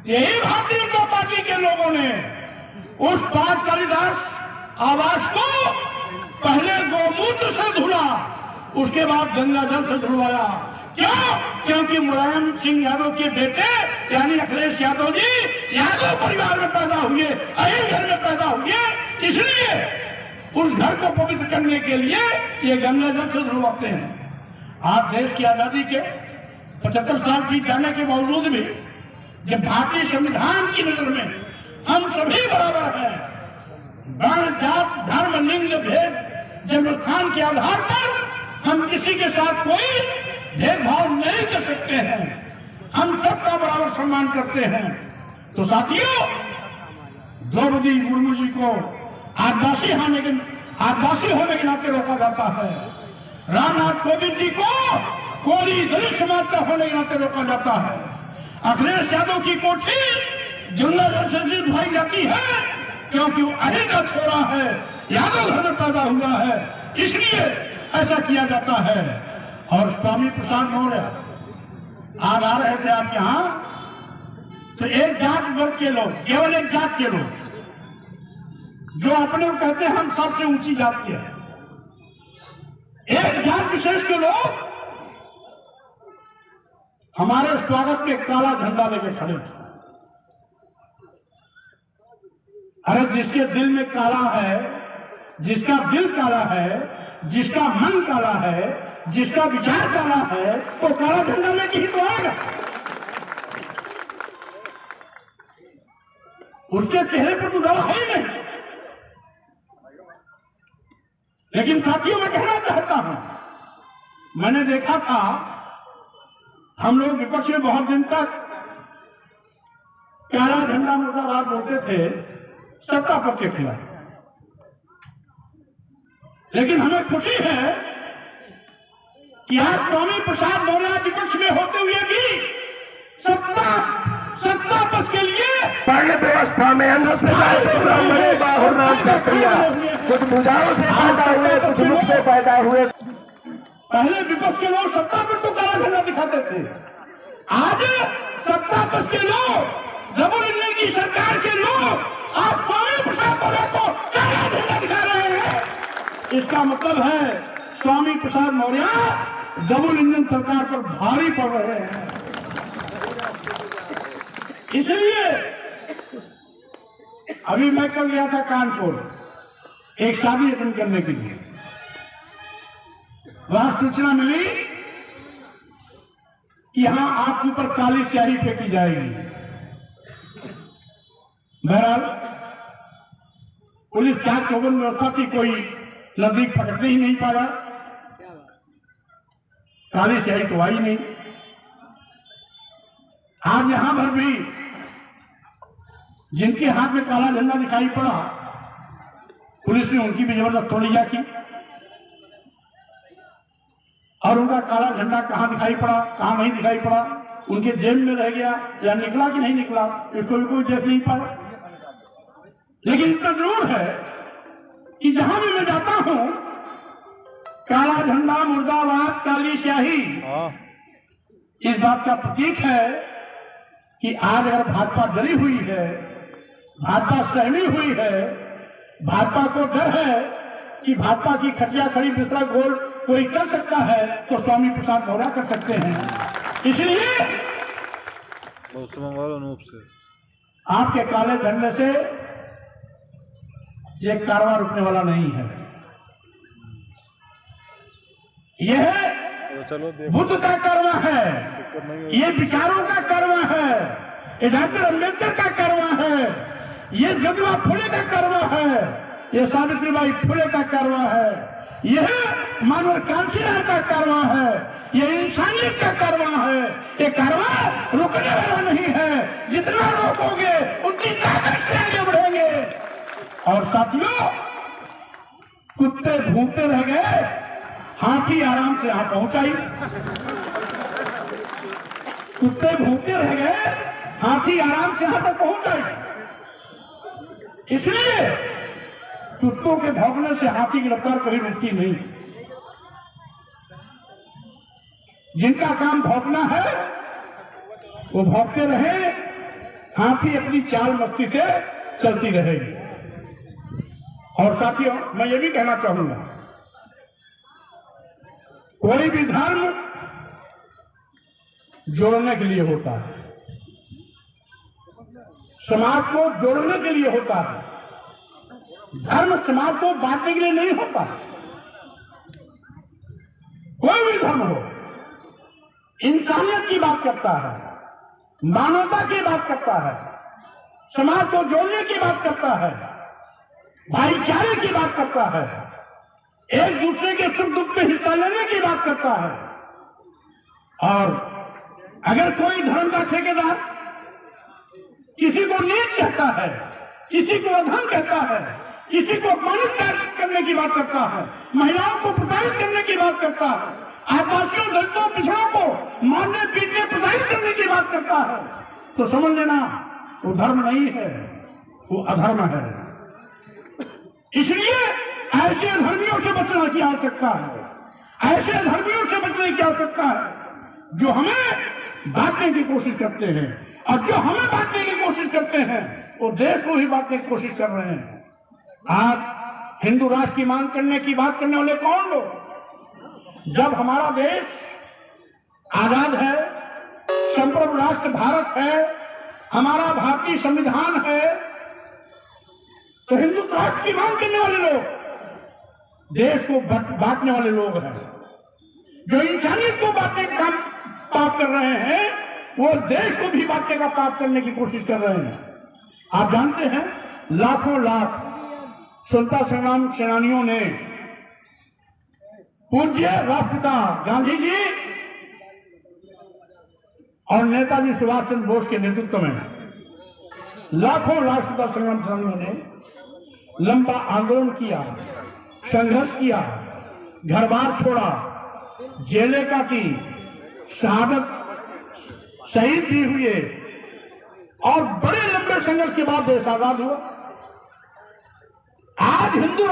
यही भारतीय जनता पार्टी के लोगों ने उस 5 कालिदास आवास को पहले गौमूत्र से धुला, उसके बाद गंगा जल से धुलवाया। क्यों? क्योंकि मुलायम सिंह यादव के बेटे यानी अखिलेश यादव जी यादव परिवार में पैदा हुए, अहिर घर में पैदा हुए, इसलिए उस घर को पवित्र करने के लिए ये गंगा जल से धुलवाते हैं। आप देश की आजादी के 75 साल बीत जाने के बावजूद भी जब भारतीय संविधान की नजर में हम सभी बराबर हैं, वर्ण जात धर्म लिंग भेद जन्म स्थान के आधार पर हम किसी के साथ कोई भेदभाव नहीं कर सकते हैं, हम सबका बराबर सम्मान करते हैं। तो साथियों, द्रौपदी मुर्मू जी को आदिवासी होने के नाते रोका जाता है, रामनाथ कोविंद जी को कोली दलित समाज का होने के नाते रोका जाता है, अखिलेश यादव की कोठी गंगा जल से धुलाई जाती है क्योंकि वो अहिर का छोरा है, यादव घर में पैदा हुआ है, इसलिए ऐसा किया जाता है। और स्वामी प्रसाद मौर्य आज आ रहे थे आप यहाँ, तो एक जात वर्ग के लोग, केवल एक जात के लोग जो अपने को कहते हैं हम सबसे ऊंची जात के हैं, एक जात विशेष के लोग हमारे स्वागत में काला झंडा लेकर खड़े थे। अरे जिसके दिल में काला है, जिसका दिल काला है, जिसका मन काला है, जिसका विचार काला है, वो काला झंडा लेके ही तो आएगा। उसके चेहरे पर तो दवा है ही नहीं। लेकिन साथियों, मैं कहना चाहता हूं, मैंने देखा था हम लोग विपक्ष में बहुत दिन तक काला झंडा मुर्दाबाद बोलते थे सत्ता पक्ष के खिलाफ, लेकिन हमें खुशी है कि आज स्वामी प्रसाद मौर्य विपक्ष में होते हुए भी सत्ता पक्ष के लिए पढ़ने व्यवस्था में अंदर से कुछ भुजाओं से पैदा हुए, कुछ मुख से पैदा हुए। पहले विपक्ष के लोग सत्ता पर तो काला झंडा दिखाते थे, आज सत्ता पक्ष के लोग, डबल इंजन की सरकार के लोग आप स्वामी प्रसाद मौर्य को काला झंडा दिखा रहे हैं। इसका मतलब है स्वामी प्रसाद मौर्य डबल इंजन सरकार पर भारी पड़ रहे हैं। इसलिए अभी मैं कल गया था कानपुर एक शादी अटेंड करने के लिए, वहां सूचना मिली कि यहां आपके ऊपर काली स्याही फेंकी जाएगी। बहरहाल पुलिस क्या चौबन व्यवस्था थी, कोई नजदीक पकड़ने ही नहीं पाया, काली स्याही तो आई नहीं। आज यहां पर भी जिनके हाथ में काला झंडा दिखाई पड़ा, पुलिस ने उनकी भी जबरदस्त तोड़िया की और उनका काला झंडा कहां दिखाई पड़ा, कहां नहीं दिखाई पड़ा, उनके जेब में रह गया या निकला कि नहीं निकला, इसको भी कोई देख नहीं पाया। लेकिन इतना जरूर है कि जहां भी मैं जाता हूं, काला झंडा मुर्दाबाद, काली स्याही इस बात का प्रतीक है कि आज अगर भाजपा डरी हुई है, भाजपा सहमी हुई है, भाजपा को डर है कि भाजपा की खटिया खड़ी दूसरा गोल कोई कर सकता है, तो स्वामी प्रसाद मौर्य कर सकते हैं। इसलिए आपके काले झंडे से ये कारवां रुकने वाला नहीं है। यह बुद्ध का कारवां है, ये विचारों का कारवां है, ये डॉक्टर अम्बेडकर का कारवां है, ये ज्योतिबा फुले का कारवां है, ये सावित्रीबाई फुले का कारवां है, यह मानव कांशीराम का कारवां है, ये इंसानियत का कारवां है। ये कारवां रुकने वाला नहीं है, जितना रोकोगे उतनी ताकत से आगे बढ़ेंगे। और साथियों, कुत्ते भूखते रह गए, हाथी आराम से यहां पहुंचाई। कुत्ते भूखते रह गए, हाथी आराम से यहां तक पहुंचाई। इसलिए कुत्तों के भौंकने से हाथी की रफ्तार कभी रुकती नहीं। जिनका काम भौंकना है वो भौंकते रहे, हाथी अपनी चाल मस्ती से चलती रहेगी। और साथियों, मैं ये भी कहना चाहूंगा, कोई भी धर्म जोड़ने के लिए होता है, समाज को जोड़ने के लिए होता है। धर्म समाज को बांटने के लिए नहीं होता। कोई भी धर्म हो, इंसानियत की बात करता है, मानवता की बात करता है, समाज को जोड़ने की बात करता है, भाईचारे की बात करता है, एक दूसरे के सुख दुख में हिस्सा लेने की बात करता है। और अगर कोई धर्म का ठेकेदार किसी को नीच कहता है, किसी को अधम कहता है, किसी को अपमानित करने की बात करता है, महिलाओं को प्रताड़ित करने की बात करता है, आदिवासियों, दलितों, पिछड़ों को मारने पीटने प्रताड़ित करने की बात करता है, तो समझ लेना वो धर्म नहीं है, वो अधर्म है। इसलिए ऐसे धर्मियों से बचने की आवश्यकता है, ऐसे धर्मियों से बचने की आवश्यकता है जो हमें बांटने की कोशिश करते हैं, और जो हमें बांटने की कोशिश करते हैं वो देश को ही बांटने की कोशिश कर रहे हैं। आज हिंदू राष्ट्र की मांग करने की बात करने वाले कौन लोग? जब हमारा देश आजाद है, संप्रभु राष्ट्र भारत है, हमारा भारतीय संविधान है, तो हिंदू राष्ट्र की मांग करने वाले लोग देश को बांटने वाले लोग हैं। जो इंसानियत को बांटने का पाप कर रहे हैं, वो देश को भी बांटने का पाप करने की कोशिश कर रहे हैं। आप जानते हैं, लाखों लाख स्वतंत्रता संग्राम सेनानियों ने पूज्य राष्ट्रपिता गांधी जी और नेताजी सुभाष चंद्र बोस के नेतृत्व में लाखों राष्ट्रपिता संग्राम सेनानियों ने लंबा आंदोलन किया, संघर्ष किया, घर बार छोड़ा, जेलें काटी, शहादत शहीद भी हुए, और बड़े लंबे संघर्ष के बाद देश आजाद हुआ। आज हिंदू